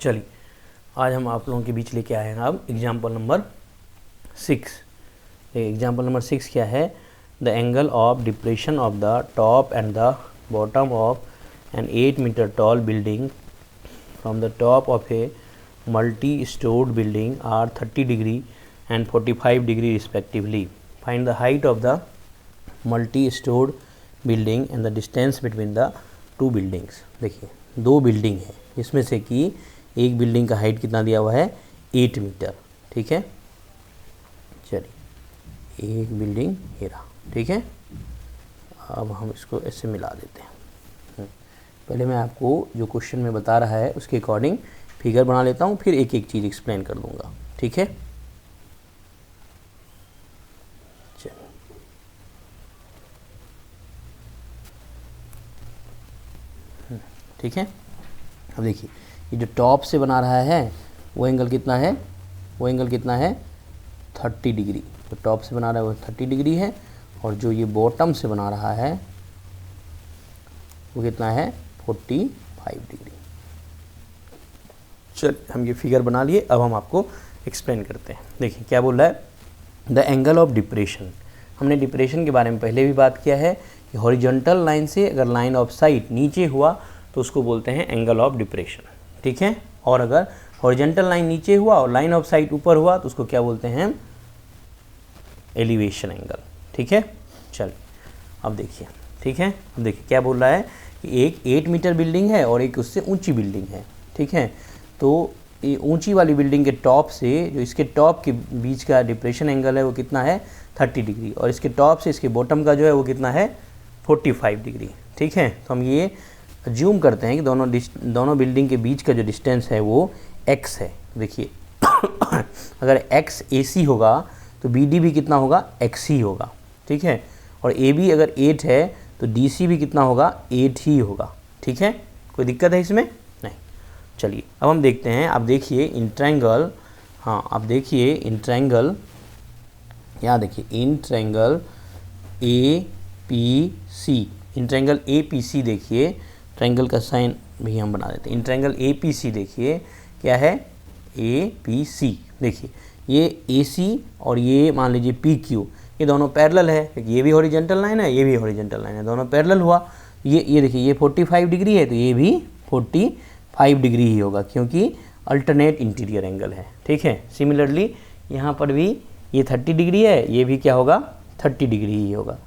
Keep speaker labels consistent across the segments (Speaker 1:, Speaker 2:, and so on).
Speaker 1: चलिए आज हम आप लोगों के बीच लेके आए हैं अब एग्जाम्पल नंबर 6। एग्जाम्पल नंबर 6 क्या है? The angle of depression of the top and the bottom of an 8 metre tall building from the top of a multi storeyed building are 30 degree and 45 degree respectively. Find the height of the multi storeyed building and the distance between the two buildings. देखिए दो building है जिसमें से कि एक building का height कितना दिया हुआ है 8 मीटर। ठीक है, चलिए एक बिल्डिंग ये रहा। ठीक है, अब हम इसको ऐसे मिला देते हैं। पहले मैं आपको जो क्वेश्चन में बता रहा है उसके अकॉर्डिंग फिगर बना लेता हूँ, फिर एक एक चीज़ एक्सप्लेन कर दूंगा। ठीक है, चलिए ठीक है। अब देखिए ये जो टॉप से बना रहा है वो एंगल कितना है? वो एंगल कितना है 30 डिग्री। जो टॉप से बना रहा है वो 30 डिग्री है, और जो ये बॉटम से बना रहा है वो कितना है 45 डिग्री। चल हम ये फिगर बना लिए, अब हम आपको एक्सप्लेन करते हैं। देखिए क्या बोल रहा है, द एंगल ऑफ डिप्रेशन। हमने डिप्रेशन के बारे में पहले भी बात किया है कि हॉरिजॉन्टल लाइन से अगर लाइन ऑफ साइट नीचे हुआ तो उसको बोलते हैं एंगल ऑफ डिप्रेशन। ठीक है, और अगर हॉरिजॉन्टल लाइन नीचे हुआ और लाइन ऑफ साइट ऊपर हुआ तो उसको क्या बोलते हैं? Elevation angle. ठीक है, चलिए अब देखिए। ठीक है, अब देखिए क्या बोल रहा है कि एक 8 मीटर बिल्डिंग है और एक उससे ऊंची बिल्डिंग है। ठीक है, तो ये ऊंची वाली बिल्डिंग के टॉप से जो इसके टॉप के बीच का डिप्रेशन एंगल है वो कितना है 30 डिग्री, और इसके टॉप से इसके बॉटम का जो है वो कितना है 45 डिग्री। ठीक है, तो हम ये अज्यूम करते हैं कि दोनों बिल्डिंग के बीच का जो डिस्टेंस है वो x है। देखिए अगर x AC होगा तो BD भी कितना होगा x ही होगा। ठीक है, और AB अगर 8 है तो DC भी कितना होगा 8 ही होगा। ठीक है, कोई दिक्कत है इसमें? नहीं। चलिए अब हम देखते हैं। आप देखिए इन ट्रायंगल, हाँ आप देखिए इन ट्रायंगल, यहाँ देखिए in triangle APC, in triangle APC देखिए, ट्रायंगल का साइन भी हम बना देते हैं। इन ट्रायंगल APC देखिए क्या है APC। देखिए ये AC और ये मान लीजिए PQ, ये दोनों पैरेलल है। ये भी हॉरिजॉन्टल लाइन है, ये भी हॉरिजॉन्टल लाइन है, दोनों पैरेलल हुआ। ये देखिए ये 45 डिग्री है तो ये भी 45 डिग्री ही होगा क्योंकि अल्टरनेट इंटीरियर एंगल है। ठीक है, सिमिलरली यहाँ पर भी ये 30 डिग्री है, ये भी क्या होगा 30 डिग्री ही होगा,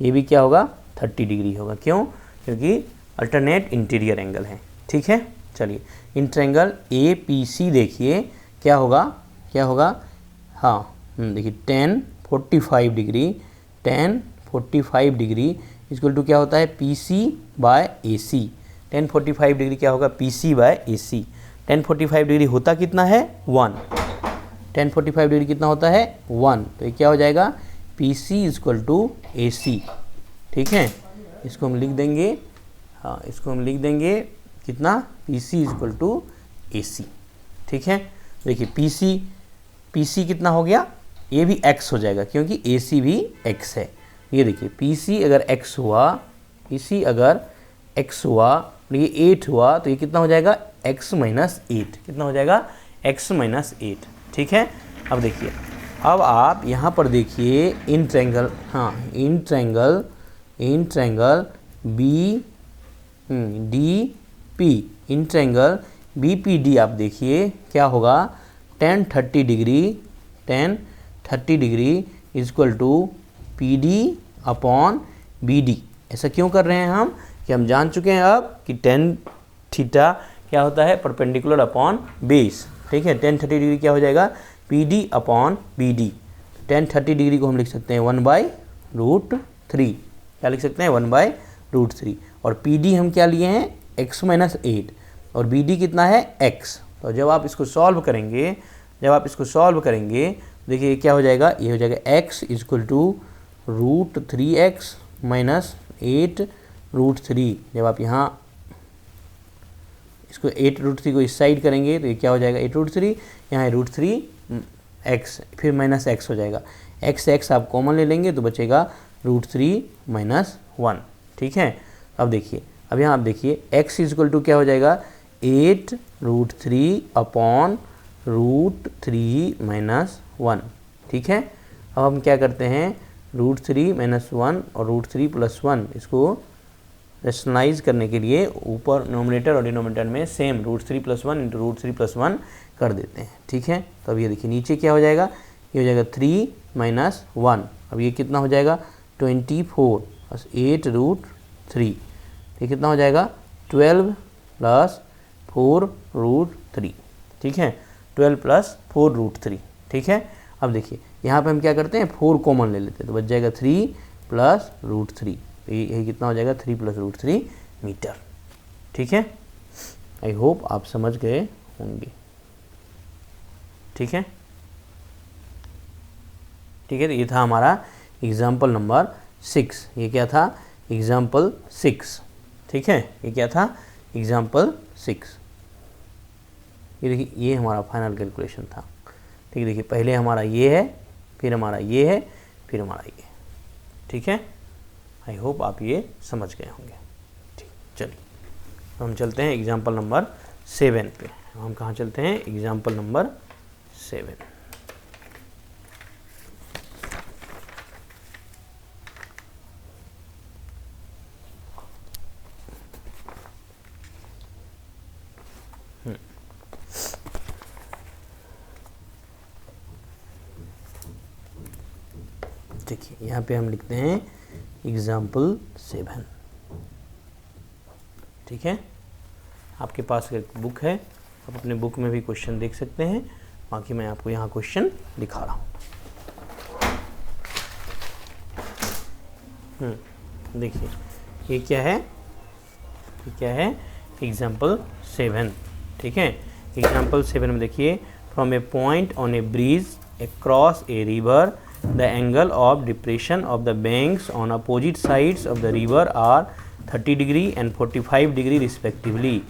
Speaker 1: ये भी क्या होगा 30 डिग्री होगा। क्यों? क्योंकि अल्टरनेट इंटीरियर एंगल है। ठीक है, चलिए इन ट्रायंगल APC देखिए क्या होगा, क्या होगा, हाँ देखिए 10 45 डिग्री, 10 45 डिग्री इक्वल टू क्या होता है PC बाय AC। 10 45 डिग्री क्या होगा PC बाय AC। 10 45 डिग्री होता कितना है 1, 10 45 डिग्री कितना होता है 1, तो ये क्या हो जाएगा PC इक्वल टू AC। ठीक है, इसको हम लिख देंगे, हाँ इसको हम लिख देंगे कितना PC इक्वल टू AC। ठीक है, देखिए PC कितना हो गया, ये भी x हो जाएगा क्योंकि AC भी x है। ये देखिए PC अगर x हुआ, PC अगर x हुआ और ये 8 हुआ तो ये कितना हो जाएगा x माइनस 8, कितना हो जाएगा x माइनस 8। ठीक है, अब देखिए अब आप यहाँ पर देखिए इन ट्रायंगल, हाँ in triangle BDP, in triangle BPD आप देखिए क्या होगा 10 30 degree equal to PD upon BD। ऐसा क्यों कर रहे हैं हम कि हम जान चुके हैं अब कि tan थीटा क्या होता है परपेंडिकुलर अपॉन बेस। ठीक है, 10 30 डिग्री क्या हो जाएगा PD अपॉन BD। 10 30 डिग्री को हम लिख सकते हैं 1/√3, क्या लिख सकते हैं 1/√3, और PD हम क्या लिए हैं x माइनस 8 और BD कितना है x। तो जब आप इसको सॉल्व करेंगे देखिए क्या हो जाएगा, ये हो जाएगा x equal to √3x minus 8√3। जब आप यहाँ इसको 8√3 को इस साइड करेंगे तो ये क्या हो जाएगा 8√3, यहाँ है √3x फिर माइनस x हो जाएगा, x आप कॉमन ले लेंगे तो बचेगा √3 माइनस 1। ठीक है, अब देखिए अब यहाँ आप देखिए x इक्वल टू क्या हो जाएगा 8 √3 माइनस 1। ठीक है, अब हम क्या करते हैं, √3 माइनस 1 और √3 प्लस 1 इसको रेशनलाइज करने के लिए ऊपर नोमिनेटर और डिनोमिनेटर में सेम √3 प्लस 1 इंटू √3 प्लस 1 कर देते हैं। ठीक है, तो अब ये देखिए नीचे क्या हो जाएगा, ये हो जाएगा 3 माइनस 1। अब ये कितना हो जाएगा 24 प्लस 8√3, ये कितना हो जाएगा 12 प्लस 4√3। ठीक है, 12 प्लस 4√3। ठीक है, अब देखिए यहाँ पे हम क्या करते हैं 4 कॉमन ले लेते हैं, तो बच जाएगा 3 प्लस √3, यही कितना हो जाएगा 3 प्लस √3 मीटर। ठीक है, आई होप आप समझ गए होंगे। ठीक है, ठीक है, तो ये था हमारा एग्जाम्पल नंबर 6। ये क्या था, एग्जाम्पल 6। ठीक है, ये क्या था, एग्जाम्पल 6। ये देखिए ये हमारा फाइनल कैलकुलेशन था। ठीक है, देखिए पहले हमारा ये है, फिर हमारा ये है, फिर हमारा ये। ठीक है, आई होप आप ये समझ गए होंगे। ठीक, चलिए तो हम चलते हैं एग्जाम्पल नंबर 7 पे। हम कहाँ चलते हैं, एग्जाम्पल नंबर 7। देखिए यहाँ पे हम लिखते हैं एग्जाम्पल 7। ठीक है, आपके पास एक बुक है, आप अपने बुक में भी क्वेश्चन देख सकते हैं, बाकी मैं आपको यहाँ क्वेश्चन दिखा रहा हूँ। देखिए ये क्या है, ये क्या है, एग्जाम्पल 7। ठीक है, एग्जाम्पल 7 में देखिए, from a point on a bridge across a river the angle of depression of the banks on opposite sides of the river are 30 degree and 45 degree respectively.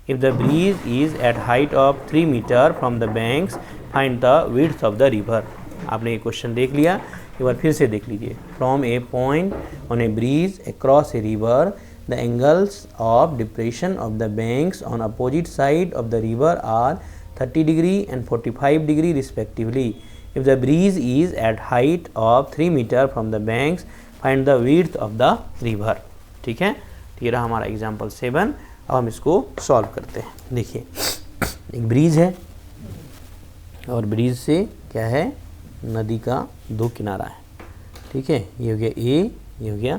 Speaker 1: If the breeze is at height of 3 meter from the banks, find the width of the river. आपने ये question देख लिया, एक बार फिर से देख लीजिए। From a point on a breeze across a river, the angles of depression of the banks on opposite side of the river are 30 degree and 45 degree respectively. If the breeze is at height of 3 meter from the banks, find the width of the river. ठीक है, तो ये रहा हमारा example 7। अब हम इसको solve करते हैं। देखिए एक ब्रिज है और ब्रिज से क्या है, नदी का 2 किनारा है। ठीक है, ये हो गया A, ये हो गया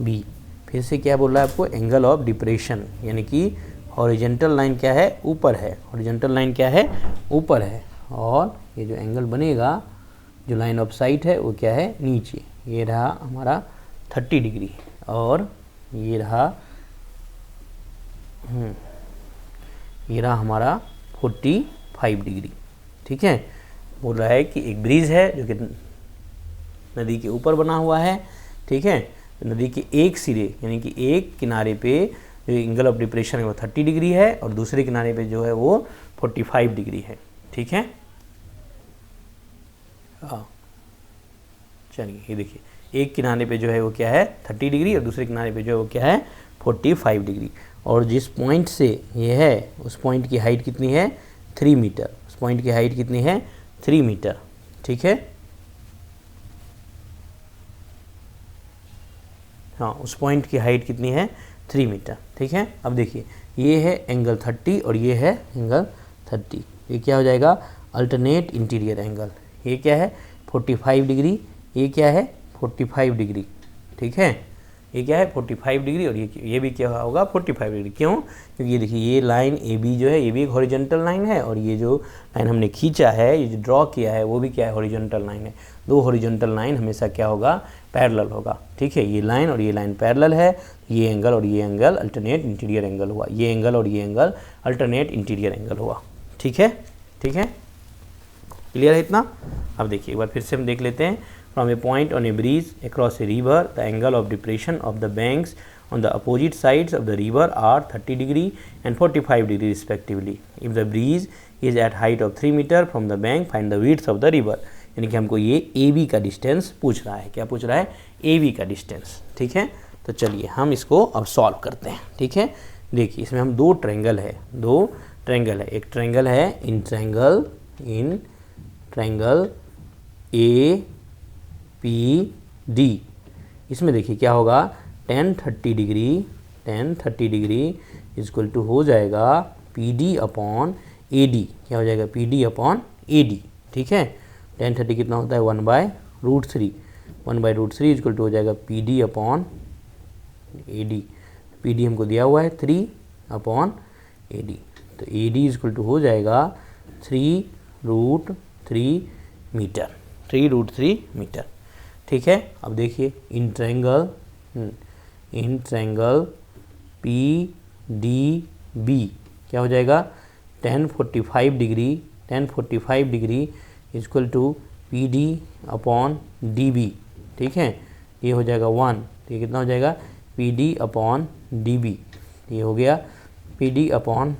Speaker 1: B। फिर से क्या बोल रहा है आपको, एंगल ऑफ डिप्रेशन, यानी कि हॉरिजेंटल लाइन क्या है, ऊपर है, हॉरिजेंटल लाइन क्या है, ऊपर है, और ये जो एंगल बनेगा, जो लाइन ऑफ साइट है वो क्या है, नीचे। ये रहा हमारा 30 डिग्री और ये रहा हमारा 45 डिग्री। ठीक है, बोल रहा है कि एक ब्रिज है जो कि नदी के ऊपर बना हुआ है। ठीक है, नदी के एक सिरे यानी कि एक किनारे पे जो एंगल ऑफ डिप्रेशन है वो 30 डिग्री है और दूसरे किनारे पे जो है वो 45 डिग्री है। ठीक है, हाँ चलिए ये देखिए एक किनारे पे जो है वो क्या है 30 डिग्री और दूसरे किनारे पे जो है वो क्या है 45 डिग्री। और जिस पॉइंट से ये है उस पॉइंट की हाइट कितनी है 3 मीटर, उस पॉइंट की हाइट कितनी है 3 मीटर। ठीक है, हाँ उस पॉइंट की हाइट कितनी है 3 मीटर। ठीक है, अब देखिए ये है एंगल 30 और ये है एंगल 30, ये क्या हो जाएगा अल्टरनेट इंटीरियर एंगल। ये क्या है 45 डिग्री, ये क्या है 45 डिग्री। ठीक है, ये क्या है 45 डिग्री और ये भी क्या होगा 45 डिग्री। क्यों, क्योंकि ये देखिए ये लाइन ए बी जो है ये भी एक हॉरिजॉन्टल लाइन है और ये जो लाइन हमने खींचा है, ये जो ड्रॉ किया है वो भी क्या है हॉरिजॉन्टल लाइन है। 2 हॉरिजॉन्टल लाइन हमेशा क्या होगा पैरेलल होगा। ठीक है, ये लाइन और ये लाइन पैरेलल है, ये एंगल और ये एंगल अल्टरनेट इंटीरियर एंगल हुआ, ये एंगल और ये एंगल अल्टरनेट इंटीरियर एंगल हुआ। ठीक है, ठीक है, क्लियर है इतना। अब देखिए एक बार फिर से हम देख लेते हैं। From a point on a bridge across a river the angle of depression of the banks on the opposite sides of the river are 30 degree and 45 degree respectively. If the bridge is at height of 3 metre from the bank find the width of the river. यानी कि हमको ये A B का distance पूछ रहा है। क्या पूछ रहा है ए बी का डिस्टेंस। ठीक है, तो चलिए हम इसको अब सॉल्व करते हैं। ठीक है, देखिए इसमें हम 2 ट्रायंगल है, 2 ट्रायंगल है, एक ट्रायंगल है in triangle A P D. इसमें देखिए क्या होगा, tan 30 डिग्री इक्वल टू हो जाएगा P D upon A D. क्या हो जाएगा, P D upon A D. ठीक है, tan 30 कितना होता है 1/√3, 1/√3 इक्वल टू हो जाएगा P D upon A D. P D हमको दिया हुआ है 3 अपॉन ए डी, तो ए डी इक्वल टू हो जाएगा 3√3 मीटर, 3√3 मीटर। ठीक है, अब देखिए in triangle P D B क्या हो जाएगा, tan 45 degree equal to P D upon D B. ठीक है, ये हो जाएगा 1, तो ये कितना हो जाएगा P D upon D B, ये हो गया P D upon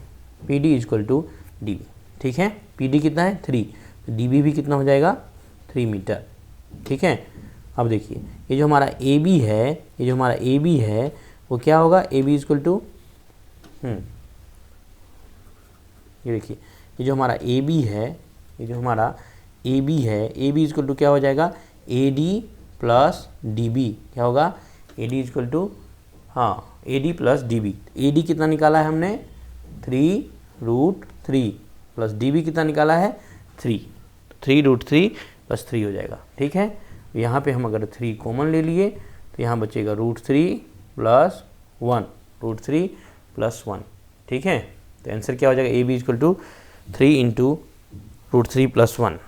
Speaker 1: P D equal to D B. ठीक है, पी डी कितना है 3, तो डी बी भी कितना हो जाएगा 3 मीटर। ठीक है, अब देखिए ये जो हमारा ए बी है, वो क्या होगा, ए बी इक्वल टू ये देखिए ये जो हमारा ए बी है, ए बी इक्वल टू क्या हो जाएगा, A D plus D B. क्या होगा, A D equal to A D plus D B. A D कितना निकाला है हमने 3√3 प्लस डी बी कितना निकाला है 3, 3√3 प्लस 3 हो जाएगा। ठीक है, यहाँ पे हम अगर 3 कॉमन ले लिए तो यहाँ बचेगा √3 प्लस 1। ठीक है, तो आंसर क्या हो जाएगा, ए बी इक्वल टू 3 × √3 + 1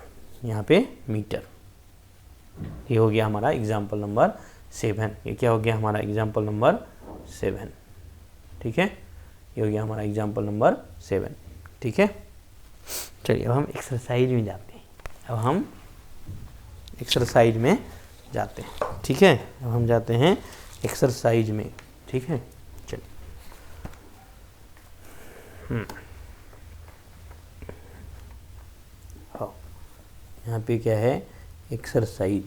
Speaker 1: यहाँ पे मीटर। ये हो गया हमारा एग्जाम्पल नंबर 7। ये क्या हो गया हमारा एग्जाम्पल नंबर 7। ठीक है, ये हो गया हमारा एग्जाम्पल नंबर 7। ठीक है, चलिए अब हम एक्सरसाइज में जाते हैं। ठीक है, अब हम जाते हैं एक्सरसाइज में। ठीक है, चलिए हाँ, यहाँ पे क्या है एक्सरसाइज।